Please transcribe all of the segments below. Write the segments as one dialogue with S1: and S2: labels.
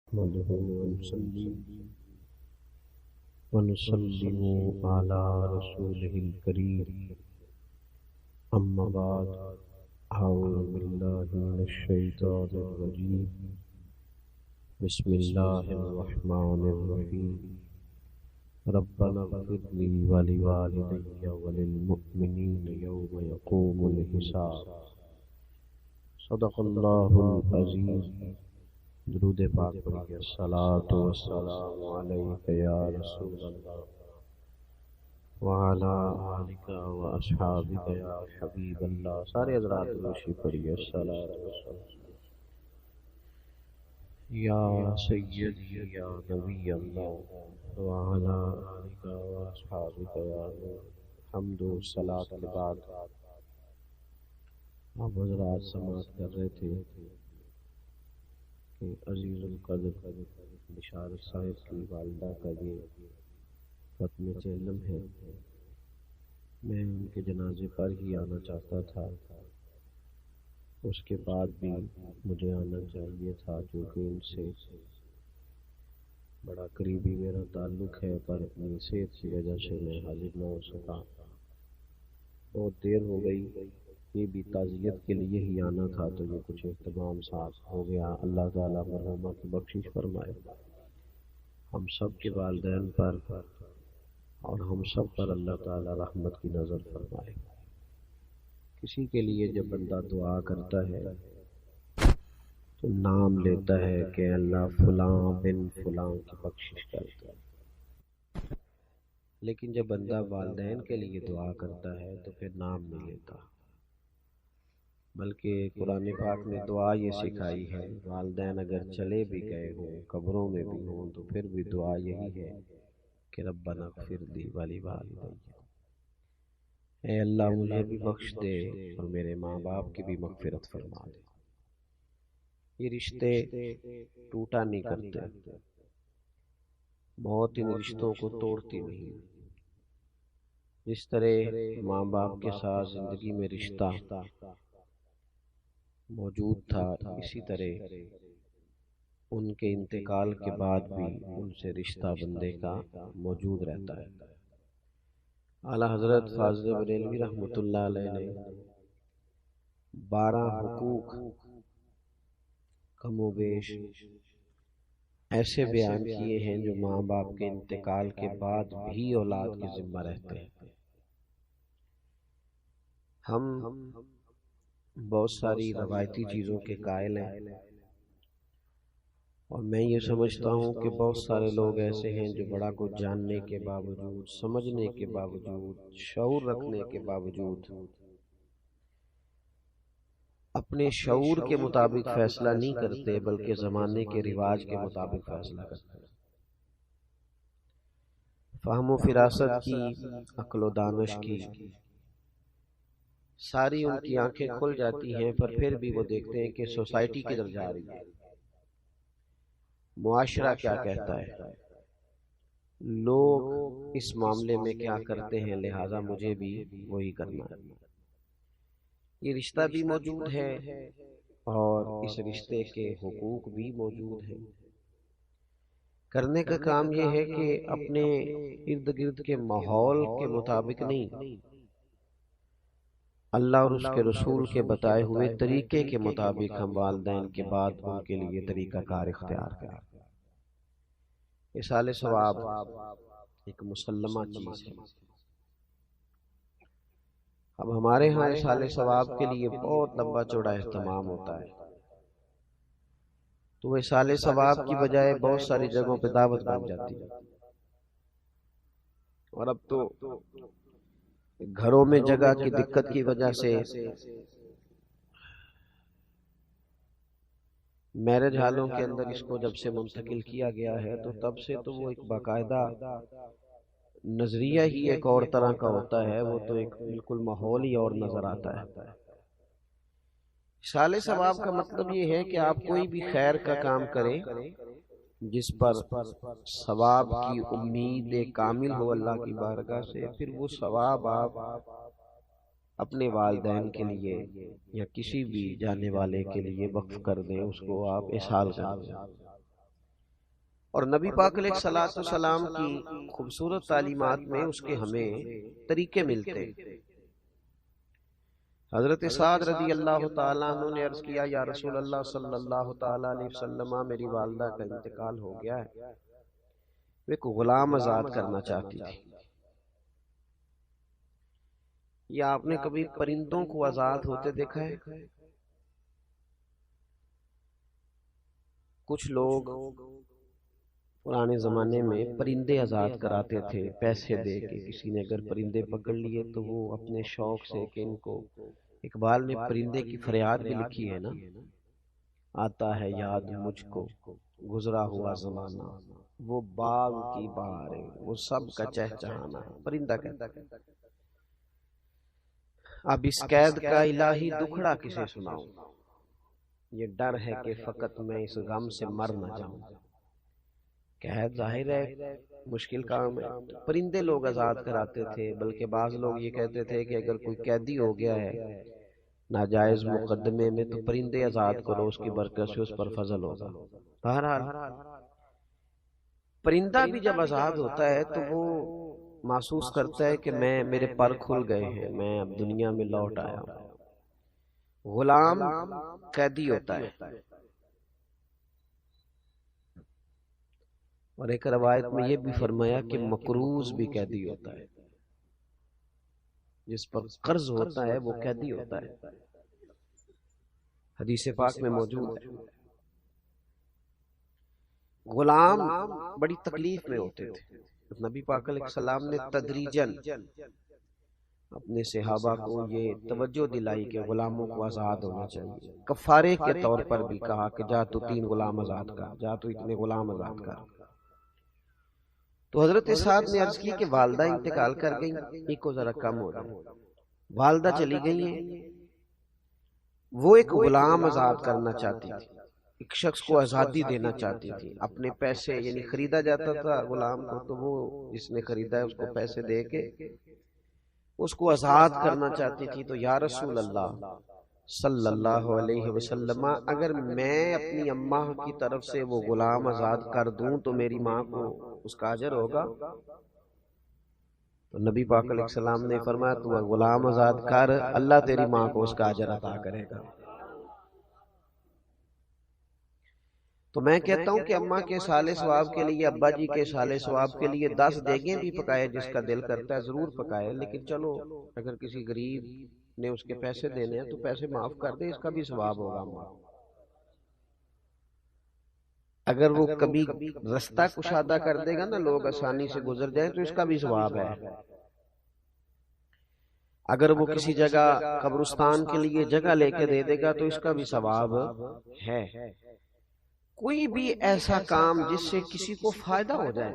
S1: نحمده ونصلي ونسلم على رسوله الكريم أما بعد. أعوذ بالله من الشيطان الرجيم. بسم الله الرحمن الرحيم. ربنا اغفر لي ولوالدي وللمؤمنين يوم يقوم الحساب. صدق الله العظيم. درود پاک پڑھیے. الصلاۃ والسلام علیک یا رسول اللہ وعلی آلک واصحابک یا حبیب اللہ. سارے حضرات روشی پڑھیے. الصلاۃ والسلام یا سیدی یا نبی اللہ وعلی آلک واصحابک یا نور. حمد و صلاۃ کے بعد آپ حضرات سماعت کر رہے تھے کہ عزیز القدر بشارت صاحب کی والدہ کا یہ ختم علم ہے. میں ان کے جنازے پر ہی آنا چاہتا تھا، اس کے بعد بھی مجھے آنا چاہیے تھا کیونکہ ان سے بڑا قریبی میرا تعلق ہے، پر اپنی صحت کی وجہ سے میں حاضر نہ ہو سکا. بہت دیر ہو گئی. یہ بھی تعزیت کے لیے ہی آنا تھا تو یہ کچھ اہتمام ساتھ ہو گیا. اللہ تعالیٰ مرحومہ کی بخشش فرمائے، ہم سب کے والدین پر اور ہم سب پر اللہ تعالیٰ رحمت کی نظر فرمائے. کسی کے لیے جب بندہ دعا کرتا ہے تو نام لیتا ہے کہ اللہ فلاں بن فلاں کی بخشش کرتا ہے، لیکن جب بندہ والدین کے لیے دعا کرتا ہے تو پھر نام نہیں لیتا، بلکہ قرآن پاک نے دعا یہ سکھائی ہے. والدین اگر چلے بھی گئے ہوں، قبروں میں بھی ہوں، تو پھر بھی دعا یہی ہے کہ ربنا اغفر لی ولوالدی. اے اللہ مجھے بھی بخش دے اور میرے ماں باپ کی بھی مغفرت فرما دے. یہ رشتے ٹوٹا نہیں کرتے، موت ان رشتوں کو توڑتی نہیں. جس طرح ماں باپ کے ساتھ زندگی میں رشتہ موجود تھا، اسی طرح ان کے انتقال کے بعد بھی ان سے رشتہ بندے کا موجود رہتا ہے. اعلیٰ حضرت فاضل بریلوی رحمۃ اللہ علیہ نے 12 حقوق کم و بیش ایسے بیان کیے ہیں جو ماں باپ کے انتقال کے بعد بھی اولاد کے ذمہ رہتے ہیں. ہم بہت ساری روایتی چیزوں کے قائل ہیں، اور میں یہ سمجھتا ہوں کہ بہت سارے لوگ ایسے ہیں جو بڑا کچھ جاننے کے باوجود، سمجھنے کے باوجود، شعور رکھنے کے باوجود اپنے شعور کے مطابق فیصلہ نہیں کرتے بلکہ زمانے کے رواج کے مطابق فیصلہ کرتے ہیں. فہم و فراست کی، عقل و دانش کی ساری ان کی آنکھیں کھل جاتی ہیں، پر پھر بھی وہ دیکھتے ہیں کہ سوسائٹی کدھر جا رہی ہے، معاشرہ کیا کہتا ہے، لوگ اس معاملے میں کیا کرتے ہیں، لہذا مجھے بھی وہی کرنا ہے. یہ رشتہ بھی موجود ہے اور اس رشتے کے حقوق بھی موجود ہیں. کرنے کا کام یہ ہے کہ اپنے ارد گرد کے ماحول کے مطابق نہیں، اللہ اور اس کے رسول کے بتائے ہوئے طریقے کے مطابق ہم والدین کے بعد ان کے لیے طریقہ کار اختیار کریں. اصال ثواب ایک مسلمہ چیز ہے. اب ہمارے ہاں اصال ثواب کے لیے بہت لمبا چوڑا اہتمام ہوتا ہے، تو اصال ثواب کی بجائے بہت ساری جگہوں پہ دعوت بن جاتی ہے. اور اب تو گھروں میں جگہ کی دقت کی وجہ سے میرج ہالوں کے اندر اس کو جب سے منتقل کیا گیا ہے تو تب سے تو وہ ایک باقاعدہ نظریہ ہی ایک اور طرح کا ہوتا ہے، وہ تو ایک بالکل ماحول ہی اور نظر آتا ہے. اصال ثواب کا مطلب یہ ہے کہ آپ کوئی بھی خیر کا کام کریں جس پر ثواب کی امید کامل ہو اللہ کی بارگاہ سے، پھر وہ ثواب آپ اپنے والدین کے لیے یا کسی بھی جانے والے کے لیے وقف کر دیں، اس کو آپ اصال کر دیں. اور نبی پاک علیہ الصلوۃ والسلام کی خوبصورت تعلیمات میں اس کے ہمیں طریقے ملتے۔ حضرت سعد رضی اللہ تعالیٰ عنہ نے عرض کیا یا رسول اللہ صلی اللہ تعالیٰ علیہ وسلم، میری والدہ کا انتقال ہو گیا ہے، وہ ایک غلام آزاد کرنا چاہتی تھی۔ یا آپ نے کبھی پرندوں کو آزاد ہوتے دیکھا ہے؟ کچھ لوگ پرانے زمانے میں پرندے آزاد کراتے تھے پیسے دے کے۔ کسی نے اگر پرندے پکڑ لیے تو وہ اپنے شوق سے، کہ ان کو، اقبال نے پرندے کی فریاد بھی لکھی ہے نا، آتا ہے یاد مجھ کو گزرا ہوا زمانہ، وہ باغ کی بہاریں، وہ سب کا چہچہانا، پرندہ کہتا ہے۔ اب اس قید کا الہی دکھڑا کسے سناؤں، یہ ڈر ہے کہ فقط میں اس غم سے مر نہ جاؤں۔ قید ظاہر ہے مشکل کام ہے، پرندے لوگ آزاد کراتے تھے، بلکہ بعض لوگ یہ کہتے تھے کہ اگر کوئی قیدی ہو گیا ہے ناجائز مقدمے میں تو پرندے آزاد کرو، اس کی برکت سے اس پر فضل ہوگا۔ بہرحال پرندہ بھی جب آزاد ہوتا ہے تو وہ محسوس کرتا ہے کہ میرے پر کھل گئے ہیں، میں اب دنیا میں لوٹ آیا ہوں۔ غلام قیدی ہوتا ہے، اور ایک روایت میں یہ بھی فرمایا کہ مقروض بھی قیدی ہوتا ہے، جس پر قرض ہوتا ہے وہ قیدی ہوتا ہے، حدیث پاک میں موجود ہے۔ غلام بڑی تکلیف میں ہوتے تھے، نبی پاک علیہ السلام نے تدریجاً اپنے صحابہ کو یہ توجہ دلائی کہ غلاموں کو آزاد ہونا چاہیے۔ کفارے کے طور پر بھی کہا کہ جا تو 3 غلام آزاد کر، جا تو اتنے غلام آزاد کر۔ تو حضرت سعد نے عرض کی کہ والدہ انتقال کر گئی، ایک کو ذرا کم ہو جائے، والدہ چلی گئی ہیں، وہ ایک غلام آزاد کرنا چاہتی تھی، ایک شخص کو آزادی دینا چاہتی تھی، اپنے پیسے، یعنی خریدا جاتا تھا غلام کو، تو وہ جس نے خریدا ہے اس کو پیسے دے کے اس کو آزاد کرنا چاہتی تھی۔ تو یا رسول اللہ صلی اللہ علیہ وسلم، اگر میں اپنی اماں کی طرف سے وہ غلام آزاد کر دوں تو میری ماں کو اس کا اجر ہوگا؟ تو نبی پاک علیہ السلام نے فرمایا تو غلام آزاد کر، اللہ تیری ماں کو اس کا اجر عطا کرے گا۔ تو میں کہتا ہوں کہ اماں کے سالے ثواب کے لیے، ابا جی کے سالے ثواب کے لیے 10 دیگیں بھی پکائے، جس کا دل کرتا ہے ضرور پکائے، لیکن چلو اگر کسی غریب نے اس کے پیسے دینے ہیں تو پیسے معاف کر دے، اس کا بھی ثواب ہوگا اماں۔ اگر وہ کبھی رستہ کشادہ کر دے گا نا، لوگ آسانی سے گزر جائیں، تو اس کا بھی ثواب ہے۔ اگر وہ کسی جگہ قبرستان کے لیے جگہ لے کے دے دے گا تو اس کا بھی ثواب ہے۔ کوئی بھی ایسا کام جس سے کسی کو فائدہ ہو جائے۔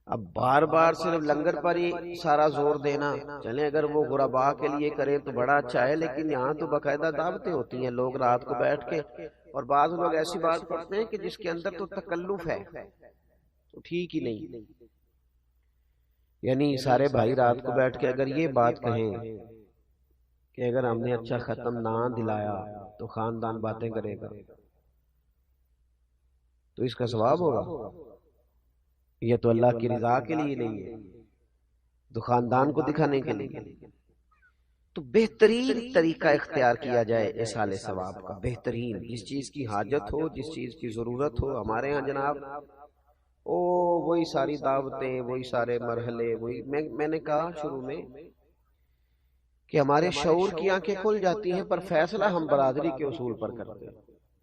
S1: اب بار بار صرف لنگر پر ہی سارا زور دینا، چلیں اگر وہ غرباء کے لیے کریں تو بڑا اچھا ہے، لیکن یہاں تو باقاعدہ دعوتیں ہوتی ہیں، لوگ رات کو بیٹھ کے، اور بعض لوگ ایسی بات کرتے ہیں کہ جس کے اندر تو تکلف ہے، تو ٹھیک ہی نہیں۔ یعنی سارے بھائی رات کو بیٹھ کے اگر یہ بات کہیں کہ اگر ہم نے اچھا ختم نہ دلایا تو خاندان باتیں کرے گا، تو اس کا ثواب ہوگا؟ یہ تو اللہ کی رضا کے لیے نہیں ہے، تو خاندان کو دکھانے کے لیے۔ تو بہترین طریقہ اختیار کیا جائے ایصال ثواب کا، بہترین، جس چیز کی حاجت ہو، جس چیز کی ضرورت ہو۔ ہمارے ہاں جناب وہی ساری دعوتیں، وہی سارے مرحلے، وہی میں نے کہا شروع میں کہ ہمارے شعور کی آنکھیں کھل جاتی ہیں، پر فیصلہ ہم برادری کے اصول پر کرتے ہیں،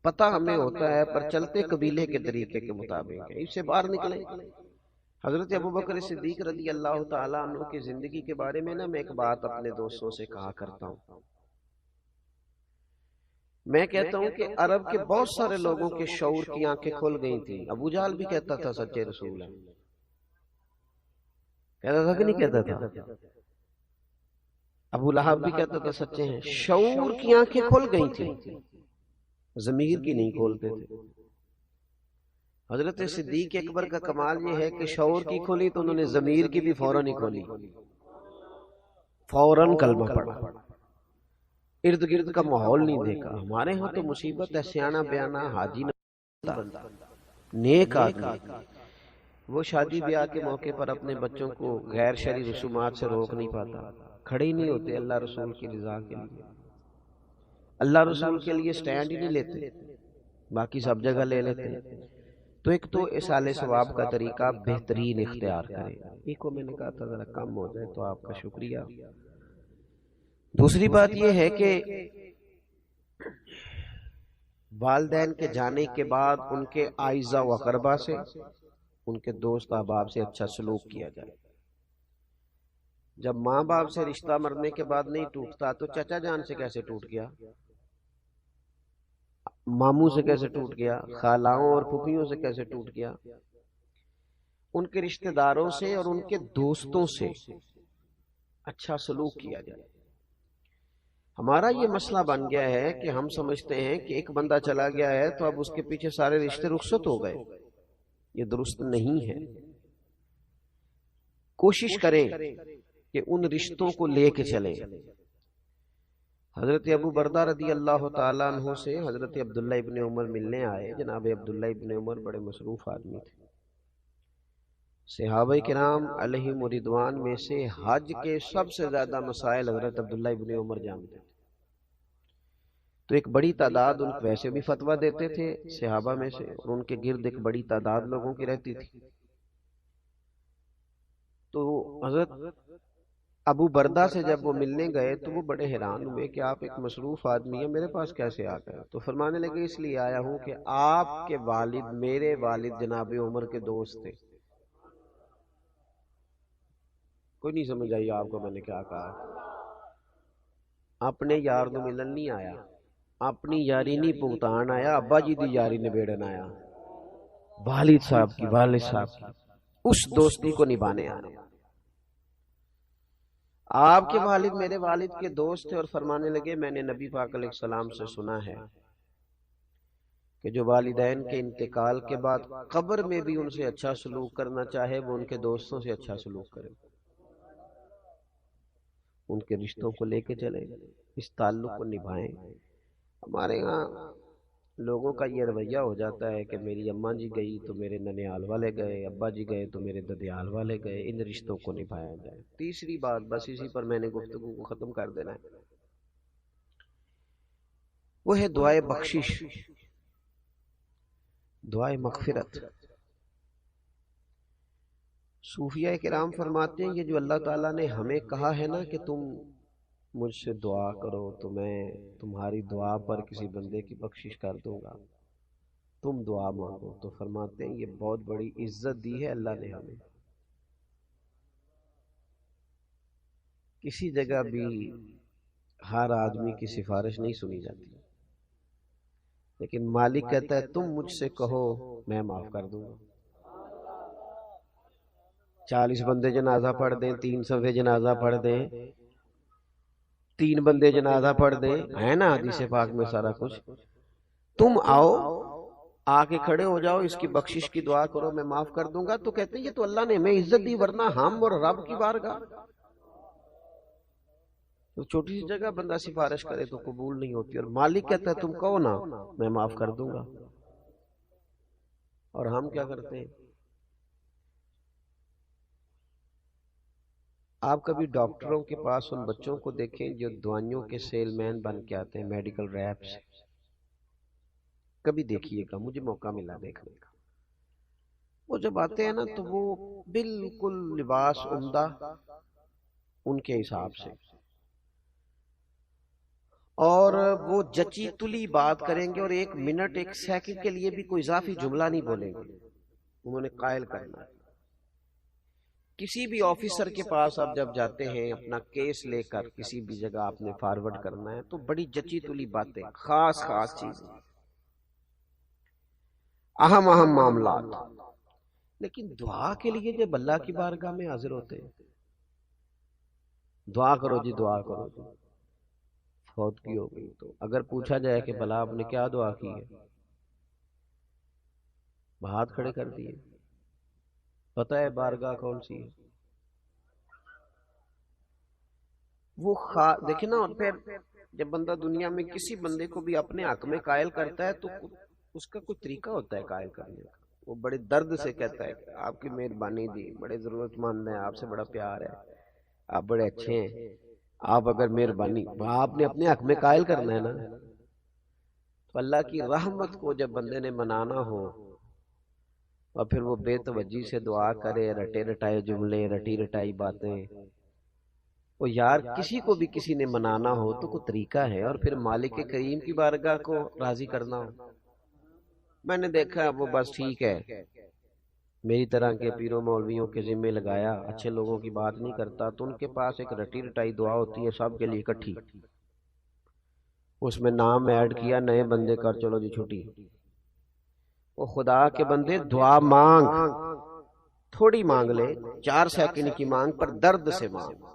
S1: پتہ ہمیں ہوتا ہے پر چلتے قبیلے کے طریقے کے مطابق ہے، اس سے باہر نکلیں۔ حضرت ابوبکر صدیق رضی اللہ تعالیٰ عنہ کی زندگی کے بارے میں میں ایک بات اپنے دوستوں سے کہا کرتا ہوں۔ میں کہتا ہوں کہ عرب کے بہت سارے لوگوں کے شعور کی آنکھیں کھل گئی تھیں۔ ابو جہل بھی کہتا تھا سچے رسول ہیں، کہتا تھا کہ نہیں کہتا تھا؟ ابو لہب بھی کہتا تھا سچے ہیں۔ شعور کی آنکھیں کھل گئی تھیں، ضمیر کی نہیں کھولتے تھے۔ حضرت صدیق اکبر کا کمال یہ ہے کہ شعور کی کھولی تو انہوں نے ضمیر کی بھی فوراً ہی کھولی، فوراً کلمہ پڑھا، ارد گرد کا ماحول نہیں دیکھا۔ ہمارے ہاں تو مصیبت ہے، سیانا بیانا حاجی نہ بنتا، نیک آدمی وہ شادی بیاہ کے موقع پر اپنے بچوں کو غیر شرعی رسومات سے روک نہیں پاتا، کھڑے ہی نہیں ہوتے اللہ رسول کی رضا کے لیے، اللہ رسول کے لیے سٹینڈ ہی نہیں لیتے، باقی سب جگہ لے لیتے ہیں۔ تو ایک تو اصال ثواب کا طریقہ بہترین اختیار کرے، ایک کو میں نے کہا تھا ذرا کم ہو جائے تو آپ کا شکریہ۔ دوسری بات یہ ہے کہ والدین کے جانے کے بعد ان کے اعزا و اقربا سے، ان کے دوست احباب سے اچھا سلوک کیا جائے۔ جب ماں باپ سے رشتہ مرنے کے بعد نہیں ٹوٹتا تو چچا جان سے کیسے ٹوٹ گیا، ماموں سے کیسے ٹوٹ گیا، خالاؤں اور پھوپھیوں سے کیسے ٹوٹ گیا؟ ان کے رشتہ داروں سے اور ان کے دوستوں سے اچھا سلوک کیا جائے۔ ہمارا یہ مسئلہ بن گیا ہے کہ ہم سمجھتے ہیں کہ ایک بندہ چلا گیا ہے تو اب اس کے پیچھے سارے رشتے رخصت ہو گئے، یہ درست نہیں ہے۔ کوشش کریں کہ ان رشتوں کو لے کے چلیں۔ حضرت ابو بردہ رضی اللہ تعالیٰ عنہ سے حضرت عبداللہ ابن عمر ملنے آئے۔ جناب عبداللہ ابن عمر بڑے مصروف آدمی تھے، صحابہ کرام علیہم رضوان میں سے حج کے سب سے زیادہ مسائل حضرت عبداللہ ابن عمر جانتے تھے، تو ایک بڑی تعداد ان ویسے بھی فتویٰ دیتے تھے صحابہ میں سے، اور ان کے گرد ایک بڑی تعداد لوگوں کی رہتی تھی۔ تو حضرت ابو بردہ سے جب وہ ملنے گئے تو وہ بڑے حیران ہوئے کہ آپ ایک مصروف آدمی ہیں، میرے پاس کیسے آ گئے؟ تو فرمانے لگے اس لیے آیا ہوں کہ آپ کے والد میرے والد جناب عمر کے دوست تھے۔ کوئی نہیں سمجھ آئی آپ کو میں نے کیا کہا؟ اپنے یار نو ملن نہیں آیا، اپنی یاری نہیں پگتان آیا، ابا جی دی یاری نبیڑن آیا، والد صاحب کی اس دوستی کو نبھانے آیا۔ آپ کے والد میرے والد کے دوست تھے، اور فرمانے لگے میں نے نبی پاک علیہ السلام سے سنا ہے کہ جو والدین کے انتقال کے بعد قبر میں بھی ان سے اچھا سلوک کرنا چاہے وہ ان کے دوستوں سے اچھا سلوک کرے، ان کے رشتوں کو لے کے چلے، اس تعلق کو نبھائیں۔ ہمارے یہاں لوگوں کا یہ رویہ ہو جاتا ہے کہ میری اماں جی گئی تو میرے ننیال والے گئے، ابا جی گئے تو میرے ددیال والے گئے، ان رشتوں کو نبھایا جائے۔ تیسری بات، بس اسی پر میں نے گفتگو کو ختم کر دینا ہے، وہ ہے دعائے بخشش، دعائے مغفرت۔ صوفیہ کرام فرماتے ہیں یہ جو اللہ تعالیٰ نے ہمیں کہا ہے نا کہ تم مجھ سے دعا کرو تو میں تمہاری دعا پر کسی بندے کی بخشش کر دوں گا، تم دعا مانگو، تو فرماتے ہیں یہ بہت بڑی عزت دی ہے اللہ نے ہمیں۔ کسی جگہ بھی ہر آدمی کی سفارش نہیں سنی جاتی، لیکن مالک کہتا ہے تم مجھ سے کہو میں معاف کر دوں گا۔ 40 بندے جنازہ پڑھ دیں، 3 صفحے جنازہ پڑھ دیں، 3 بندے جنازہ پڑھ دیں، ہے نا حدیث پاک میں سارا کچھ، تم آؤ آ کے کھڑے ہو جاؤ، اس کی بخشش کی دعا کرو میں معاف کر دوں گا، تو کہتے ہیں یہ تو اللہ نے ہمیں عزت دی، ورنہ ہم اور رب کی بارگاہ تو چھوٹی سی جگہ بندہ سفارش کرے تو قبول نہیں ہوتی، اور مالک کہتا ہے تم کہو نا میں معاف کر دوں گا۔ اور ہم کیا کرتے ہیں؟ آپ کبھی ڈاکٹروں کے پاس ان بچوں کو دیکھیں جو دوائیوں کے سیل مین بن کے آتے ہیں، میڈیکل ریپس، کبھی دیکھیے گا، مجھے موقع ملا دیکھنے کا۔ وہ جب آتے ہیں نا تو وہ بالکل لباس عمدہ ان کے حساب سے، اور وہ جچی تلی بات کریں گے، اور 1 منٹ 1 سیکنڈ کے لیے بھی کوئی اضافی جملہ نہیں بولیں گے، انہوں نے قائل کرنا ہے۔ کسی بھی آفیسر کے پاس آپ جب جاتے ہیں اپنا کیس لے کر کسی بھی جگہ آپ نے فارورڈ کرنا ہے تو بڑی جچی تلی باتیں، خاص چیزیں، اہم معاملات، لیکن دعا کے لیے جب اللہ کی بارگاہ میں حاضر ہوتے ہیں، دعا کرو جی، دعا کرو جی، فوت کی ہو گئی تو اگر پوچھا جائے کہ بھلا آپ نے کیا دعا کی ہے، ہاتھ کھڑے کر دیے، پتہ ہے بارگاہ کون سی ہے وہ دیکھیں نا۔ اور پھر جب بندہ دنیا میں کسی بندے کو بھی اپنے حق میں قائل کرتا ہے تو اس کا کوئی طریقہ ہوتا ہے قائل کرنے کا، وہ بڑے درد سے کہتا ہے کہ آپ کی مہربانی دی، بڑے ضرورت مند ہیں، آپ سے بڑا پیار ہے، آپ بڑے اچھے ہیں، آپ اگر مہربانی آپ نے اپنے حق میں قائل کرنا ہے نا، تو اللہ کی رحمت کو جب بندے نے منانا ہو اور پھر وہ بے توجہی سے دعا کرے، رٹے رٹائے جملے، رٹی رٹائی باتیں، وہ یار کسی کو بھی کسی نے منانا ہو تو کوئی طریقہ ہے، اور پھر مالک کریم کی بارگاہ کو راضی کرنا ہو۔ میں نے دیکھا وہ بس ٹھیک ہے، میری طرح کے پیروں مولویوں کے ذمے لگایا، اچھے لوگوں کی بات نہیں کرتا، تو ان کے پاس ایک رٹی رٹائی دعا ہوتی ہے سب کے لیے اکٹھی، اس میں نام ایڈ کیا، نئے بندے کر، چلو جی چھٹی۔ وہ خدا کے بندے دعا مانگ، تھوڑی مانگ لے، 4 سیکنڈ کی مانگ پر درد سے مانگ،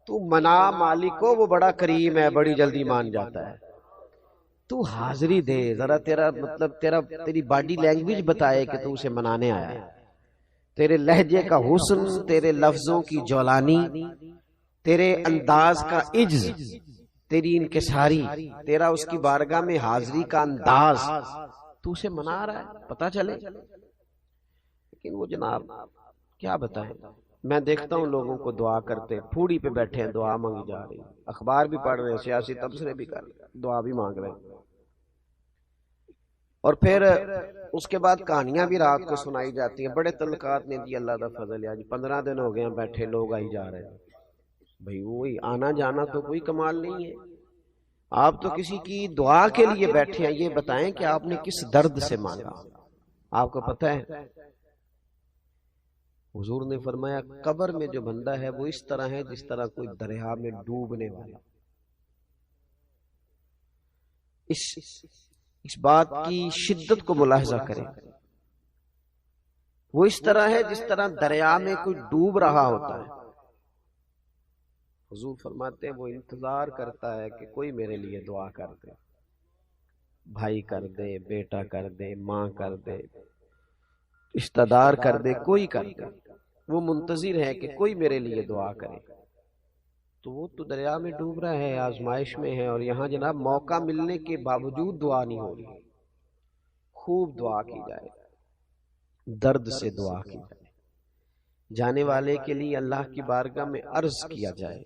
S1: تو منا مالک کو، وہ بڑا کریم ہے، بڑی جلدی مان جاتا ہے۔ تو حاضری دے ذرا، تیرا مطلب تیری باڈی لینگویج بتائے کہ تو اسے منانے آیا ہے، تیرے لہجے کا حسن، تیرے لفظوں کی جولانی، تیرے انداز کا عجز، تیری انکساری، تیرا اس کی بارگاہ میں حاضری کا انداز، تو اسے منا رہا ہے، پتہ چلے۔ لیکن وہ جناب کیا بتائیں، میں دیکھتا ہوں لوگوں کو دعا کرتے، پھوڑی پہ بیٹھے ہیں، دعا مانگی جا رہی، اخبار بھی پڑھ رہے ہیں، سیاسی تبصرے بھی کر رہے ہیں، دعا بھی مانگ رہے ہیں، اور پھر اس کے بعد کہانیاں بھی رات کو سنائی جاتی ہیں، بڑے تعلقات نے جی، اللہ دا فضل ہے، جی 15 دن ہو گئے ہیں بیٹھے، لوگ آئی جا رہے ہیں۔ بھئی وہی آنا جانا تو کوئی کمال نہیں ہے، آپ تو کسی کی دعا کے لیے بیٹھے ہیں، یہ بتائیں کہ آپ نے کس درد سے مانگا۔ آپ کو پتہ ہے حضور نے فرمایا قبر میں جو بندہ ہے وہ اس طرح ہے جس طرح کوئی دریا میں ڈوبنے والا۔ اس بات کی شدت کو ملاحظہ کریں، وہ اس طرح ہے جس طرح دریا میں کوئی ڈوب رہا ہوتا ہے۔ حضور فرماتے ہیں وہ انتظار کرتا ہے کہ کوئی میرے لیے دعا کر دے، بھائی کر دے، بیٹا کر دے، ماں کر دے، رشتہ دار کر دے، کوئی کر دے، وہ منتظر ہے کہ کوئی میرے لیے دعا کرے۔ تو وہ تو دریا میں ڈوب رہا ہے، آزمائش میں ہے، اور یہاں جناب موقع ملنے کے باوجود دعا نہیں ہو رہی۔ خوب دعا کی جائے، درد سے دعا کی جائے، جانے والے کے لیے اللہ کی بارگاہ میں عرض کیا جائے،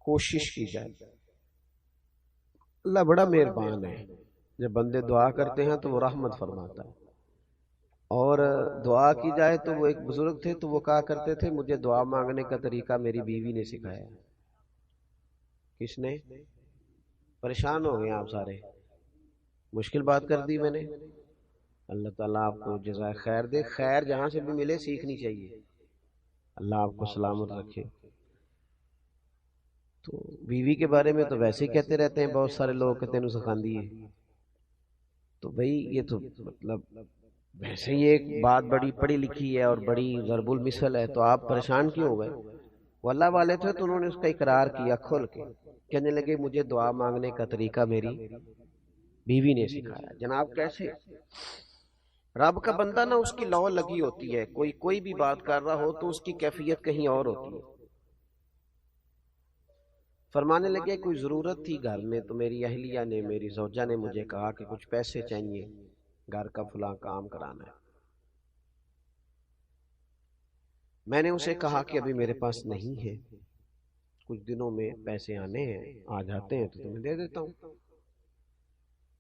S1: کوشش کی جائے۔ اللہ بڑا مہربان ہے، جب بندے دعا کرتے ہیں تو وہ رحمت فرماتا ہے، اور دعا کی جائے تو وہ ایک بزرگ تھے تو وہ کہا کرتے تھے مجھے دعا مانگنے کا طریقہ میری بیوی نے سکھایا۔ کس نے؟ پریشان ہو گئے آپ سارے، مشکل بات کر دی میں نے، اللہ تعالیٰ آپ کو جزائے خیر دے، خیر جہاں سے بھی ملے سیکھنی چاہیے، اللہ آپ کو سلامت رکھے۔ تو بیوی کے بارے میں تو ویسے ہی کہتے رہتے ہیں بہت سارے لوگ کہ تینوں سکھاندی ہے، تو بھئی یہ تو مطلب ویسے ہی ایک بات بڑی پڑھی لکھی ہے اور بڑی ضرب المثل ہے، تو آپ پریشان کیوں ہو گئے؟ وہ اللہ والے تھے تو انہوں نے اس کا اقرار کیا کھول کے، کہنے لگے مجھے دعا مانگنے کا طریقہ میری بیوی نے سکھایا۔ جناب کیسے؟ رب کا بندہ نا اس کی لو لگی ہوتی ہے، کوئی بھی بات کر رہا ہو تو اس کی کیفیت کہیں اور ہوتی ہے۔ فرمانے لگے کوئی ضرورت تھی گھر میں تو میری اہلیہ نے، میری زوجہ نے مجھے کہا کہ کچھ پیسے چاہیے، گھر کا فلاں کام کرانا ہے۔ میں نے اسے کہا کہ ابھی میرے پاس نہیں ہے، کچھ دنوں میں پیسے آنے ہیں، آ جاتے ہیں تو تمہیں دے دیتا ہوں۔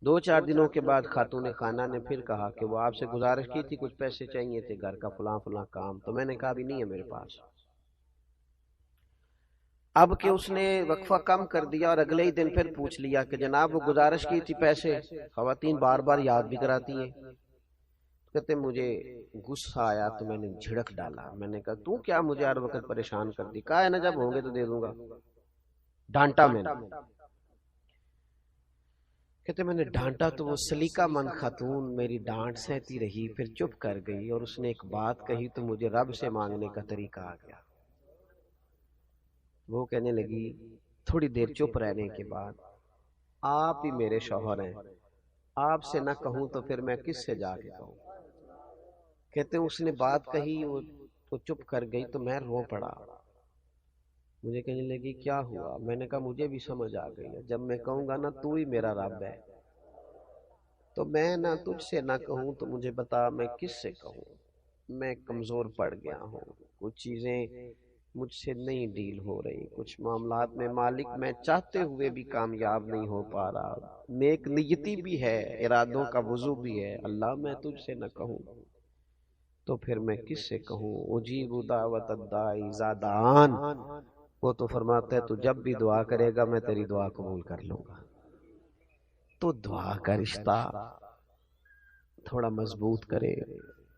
S1: 2-4 دنوں کے بعد خاتون خانہ نے پھر کہا کہ وہ آپ سے گزارش کی تھی کچھ پیسے چاہیے تھے، گھر کا فلاں فلاں کام، تو میں نے کہا بھی نہیں ہے میرے پاس۔ اب کہ اس نے وقفہ کم کر دیا اور اگلے ہی دن پھر پوچھ لیا کہ جناب وہ گزارش کی تھی پیسے، خواتین بار بار یاد بھی کراتی ہیں، کہتے مجھے غصہ آیا تو میں نے جھڑک ڈالا، میں نے کہا تو کیا مجھے ہر وقت پریشان کر دی، کہا ہے نا جب ہوں گے تو دے دوں گا، ڈانٹا میں نے۔ کہتے میں نے ڈانٹا تو وہ سلیقہ مند خاتون میری ڈانٹ سہتی رہی، پھر چپ کر گئی، اور اس نے ایک بات کہی تو مجھے رب سے مانگنے کا طریقہ آ گیا۔ وہ کہنے لگی تھوڑی دیر چپ رہنے کے بعد آپ ہی میرے شوہر ہیں، آپ سے نہ کہوں تو پھر میں کس سے جا کے کہوں۔ کہتے اس نے بات کہی، وہ تو چپ کر گئی تو میں رو پڑا۔ مجھے کہنے لگی کیا ہوا؟ میں نے کہا مجھے بھی سمجھ آ گئی ہے، جب میں کہوں گا نا تو ہی میرا رب ہے، تو میں نہ تجھ سے نہ کہوں تو مجھے بتا میں کس سے کہوں، میں کمزور پڑ گیا ہوں، کچھ چیزیں مجھ سے نہیں ڈیل ہو رہی، کچھ معاملات میں مالک میں چاہتے ہوئے بھی کامیاب نہیں ہو پا رہا، نیک نیتی بھی ہے، ارادوں کا وضو بھی ہے، اللہ میں تجھ سے نہ کہوں تو پھر میں کس سے کہوں، اجیب دعوت الداعی اذا دعان، وہ تو فرماتا ہے تو جب بھی دعا کرے گا میں تیری دعا قبول کر لوں گا۔ تو دعا کا رشتہ تھوڑا مضبوط کرے،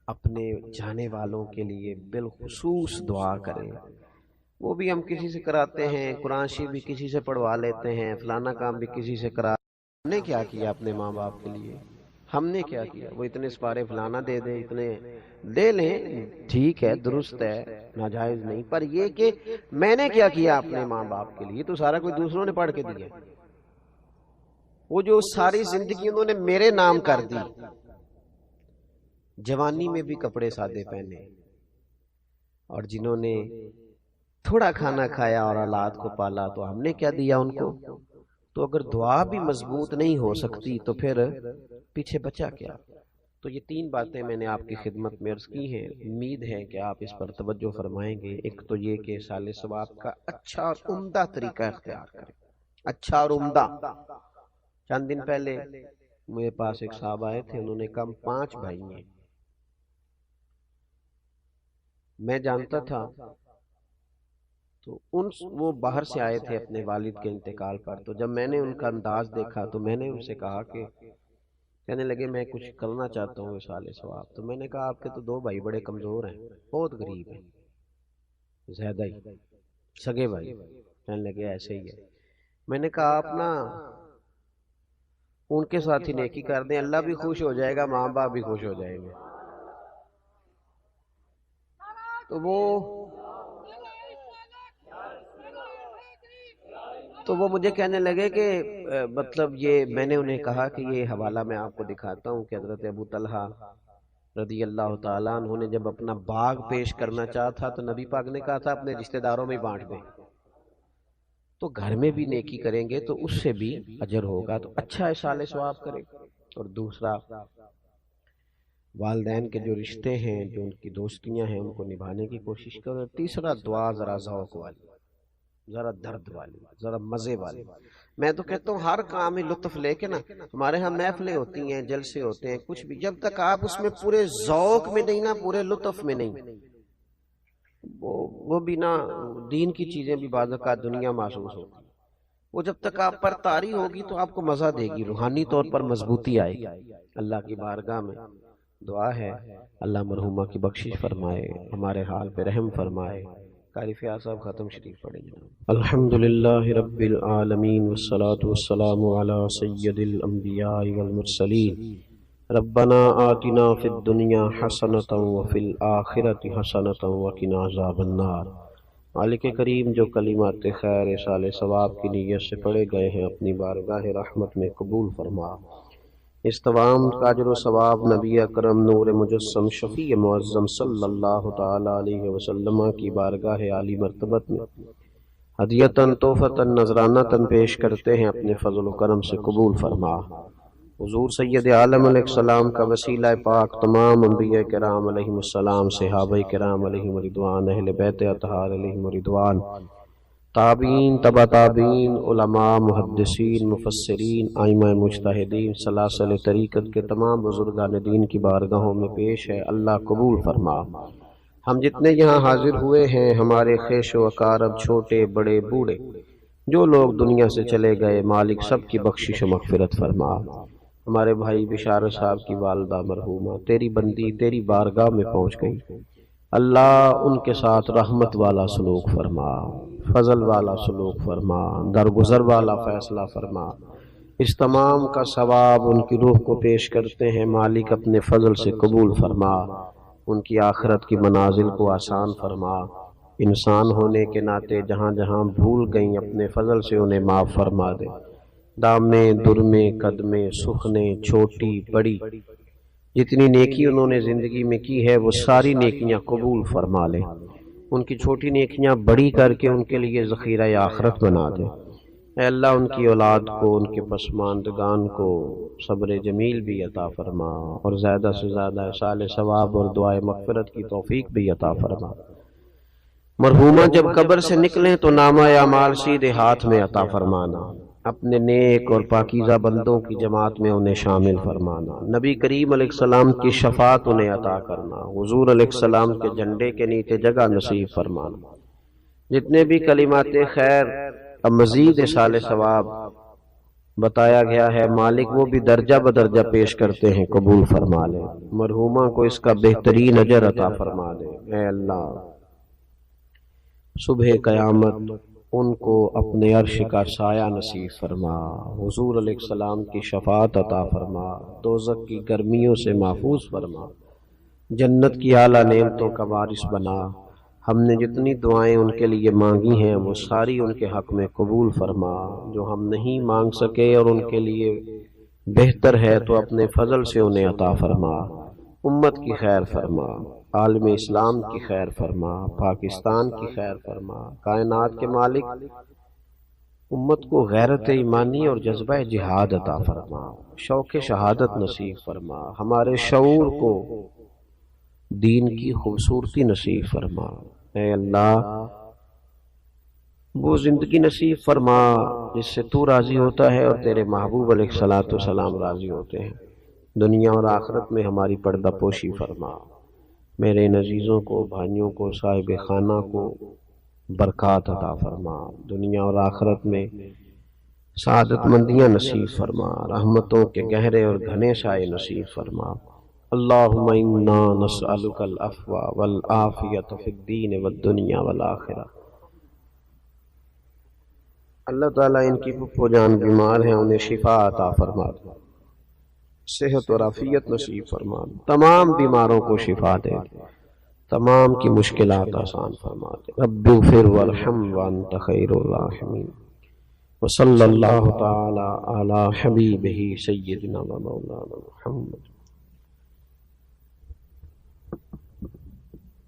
S1: اپنے جانے والوں کے لیے بالخصوص دعا کرے، وہ بھی ہم کسی سے کراتے ہیں، قرآن شریف بھی کسی سے پڑھوا لیتے ہیں، فلانا کام بھی کسی سے کرا، ہم نے کیا کیا اپنے ماں باپ کے لیے، ہم نے کیا کیا، وہ اتنے سپارے فلانا دے دے، اتنے دے لیں، ٹھیک ہے درست ہے، ناجائز نہیں، پر یہ کہ میں نے کیا کیا اپنے ماں باپ کے لیے، تو سارا کوئی دوسروں نے پڑھ کے دیا، وہ جو ساری زندگی انہوں نے میرے نام کر دی، جوانی میں بھی کپڑے سادے پہنے، اور جنہوں نے تھوڑا کھانا کھایا اور اولاد کو پالا تو ہم نے کیا دیا ان کو، تو اگر دعا بھی مضبوط نہیں ہو سکتی تو پھر پیچھے بچا کیا۔ تو یہ تین باتیں میں نے آپ کی خدمت میں عرض کی ہیں، امید ہے کہ آپ اس پر توجہ فرمائیں گے۔ ایک تو یہ کہ سال ثواب کا اچھا اور عمدہ طریقہ اختیار کریں، اچھا اور عمدہ۔ چند دن پہلے میرے پاس ایک صاحب آئے تھے، انہوں نے کہا 5 بھائی ہیں، میں جانتا تھا، تو وہ باہر سے آئے تھے اپنے والد کے انتقال پر، تو جب میں نے ان کا انداز دیکھا تو میں نے ان سے کہا کہ کہنے لگے میں کچھ کرنا چاہتا ہوں اس سال ثواب، تو میں نے کہا آپ کے تو 2 بھائی بڑے کمزور ہیں، بہت غریب ہیں، زیادہ ہی سگے بھائی، کہنے لگے ایسے ہی ہے، میں نے کہا آپ نا ان کے ساتھ ہی نیکی کر دیں، اللہ بھی خوش ہو جائے گا، ماں باپ بھی خوش ہو جائیں گے۔ تو وہ مجھے کہنے لگے کہ مطلب یہ، میں نے انہیں کہا کہ یہ حوالہ میں آپ کو دکھاتا ہوں کہ حضرت ابو طلحہ رضی اللہ تعالیٰ عنہ نے جب اپنا باغ پیش کرنا چاہا تھا تو نبی پاک نے کہا تھا اپنے رشتہ داروں میں بانٹ دیں، تو گھر میں بھی نیکی کریں گے تو اس سے بھی اجر ہوگا، تو اچھا اصال ثواب کریں۔ اور دوسرا، والدین کے جو رشتے ہیں، جو ان کی دوستیاں ہیں، ان کو نبھانے کی کوشش کرو۔ تیسرا، دعا ذرا ذوق والی، ذرا درد والی، ذرا مزے والی۔ میں تو کہتا ہوں ہر کام میں لطف لے کے نا، ہمارے ہاں محفلیں ہوتی ہیں، جلسے ہوتے ہیں، کچھ بھی، جب تک آپ اس میں پورے ذوق میں نہیں نا، پورے لطف میں نہیں، وہ بھی نا، دین کی چیزیں بھی بعض اوقات دنیا محسوس ہوتی، وہ جب تک آپ پر طاری ہوگی تو آپ کو مزہ دے گی، روحانی طور پر مضبوطی آئے گی۔ اللہ کی بارگاہ میں دعا ہے اللہ مرحومہ کی بخشش فرمائے، ہمارے حال پہ رحم فرمائے۔ قاری فیاض صاحب ختم شریف پڑھیں جناب۔ الحمدللہ رب العالمین والصلاة والسلام علی سید الانبیاء والمرسلین، ربنا آتنا فی الدنیا حسنۃ وفی الآخرۃ حسنۃ وقنا عذاب النار۔ مالک کریم، جو کلمات خیر سال ثواب کی نیت سے پڑھے گئے ہیں اپنی بارگاہ رحمت میں قبول فرما، اس تمام کا اجر و ثواب نبی اکرم نور مجسم شفیع معظم صلی اللہ تعالی علیہ وسلم کی بارگاہ عالی مرتبت میں ہدیتاً تحفتاً نذرانتاً پیش کرتے ہیں، اپنے فضل و کرم سے قبول فرما۔ حضور سید عالم علیہ السلام کا وسیلہ پاک تمام انبیاء کرام علیہم السلام، صحابہ کرام علیہم رضوان، اہل بیت اطہار علیہم رضوان، تابعین، تبع تابعین، علماء، محدثین، مفسرین، ائمہ مجتہدین، سلاسل طریقت کے تمام بزرگان دین کی بارگاہوں میں پیش ہے، اللہ قبول فرما۔ ہم جتنے یہاں حاضر ہوئے ہیں، ہمارے خیش و اقارب، چھوٹے بڑے بوڑھے، جو لوگ دنیا سے چلے گئے، مالک سب کی بخشش و مغفرت فرما۔ ہمارے بھائی بشارت صاحب کی والدہ مرحومہ تیری بندی تیری بارگاہ میں پہنچ گئی، اللہ ان کے ساتھ رحمت والا سلوک فرما، فضل والا سلوک فرما، درگزر والا فیصلہ فرما۔ اس تمام کا ثواب ان کی روح کو پیش کرتے ہیں، مالک اپنے فضل سے قبول فرما، ان کی آخرت کی منازل کو آسان فرما۔ انسان ہونے کے ناطے جہاں جہاں بھول گئیں، اپنے فضل سے انہیں معاف فرما دے۔ دامے درمے قدمے سخنے چھوٹی بڑی جتنی نیکی انہوں نے زندگی میں کی ہے، وہ ساری نیکیاں قبول فرما لے، ان کی چھوٹی نیکیاں بڑی کر کے ان کے لیے ذخیرہ آخرت بنا دے۔ اے اللہ ان کی اولاد کو، ان کے پسماندگان کو صبر جمیل بھی عطا فرما، اور زیادہ سے زیادہ اصال ثواب اور دعائے مغفرت کی توفیق بھی عطا فرما۔ مرحومہ جب قبر سے نکلیں تو نامہ اعمال سیدھے ہاتھ میں عطا فرمانا، اپنے نیک اور پاکیزہ بندوں کی جماعت میں انہیں شامل فرمانا، نبی کریم علیہ السلام کی شفاعت انہیں عطا کرنا، حضور علیہ السلام کے جھنڈے کے نیچے جگہ نصیب فرمانا۔ جتنے بھی کلمات خیر اب مزید اصال ثواب بتایا گیا ہے، مالک وہ بھی درجہ بدرجہ پیش کرتے ہیں، قبول فرما لے، مرحومہ کو اس کا بہترین اجر عطا فرما دے۔ اے اللہ صبح قیامت ان کو اپنے عرش کا سایہ نصیب فرما، حضور علیہ السلام کی شفاعت عطا فرما، دوزخ کی گرمیوں سے محفوظ فرما، جنت کی اعلیٰ نعمتوں کا وارث بنا۔ ہم نے جتنی دعائیں ان کے لیے مانگی ہیں وہ ساری ان کے حق میں قبول فرما، جو ہم نہیں مانگ سکے اور ان کے لیے بہتر ہے تو اپنے فضل سے انہیں عطا فرما۔ امت کی خیر فرما، عالم اسلام کی خیر فرما، پاکستان کی خیر فرما، کائنات کے مالک امت کو غیرت ایمانی اور جذبہ جہاد عطا فرما، شوق شہادت نصیب فرما، ہمارے شعور کو دین کی خوبصورتی نصیب فرما۔ اے اللہ وہ زندگی نصیب فرما جس سے تو راضی ہوتا ہے اور تیرے محبوب علیہ الصلوۃ والسلام راضی ہوتے ہیں، دنیا اور آخرت میں ہماری پردہ پوشی فرما، میرے ان عزیزوں کو، بھائیوں کو، صاحب خانہ کو برکات عطا فرما، دنیا اور آخرت میں سعادت مندیاں نصیب فرما، رحمتوں کے گہرے اور گھنے سائے نصیب فرما۔ اللہم انا نسألک العفو والعافیۃ فی الدین والدنیا والآخرہ۔ اللہ تعالیٰ ان کی پھپھو جان بیمار ہیں، انہیں شفا عطا فرما دے، صحت اور عافیت نصیب فرما دے، تمام بیماروں کو شفا دے، تمام کی مشکلات آسان فرما دے۔ رب اغفر وارحم وانت خیر الراحمین، وصلی اللہ تعالی علی حبیبہ سیدنا و مولانا محمد۔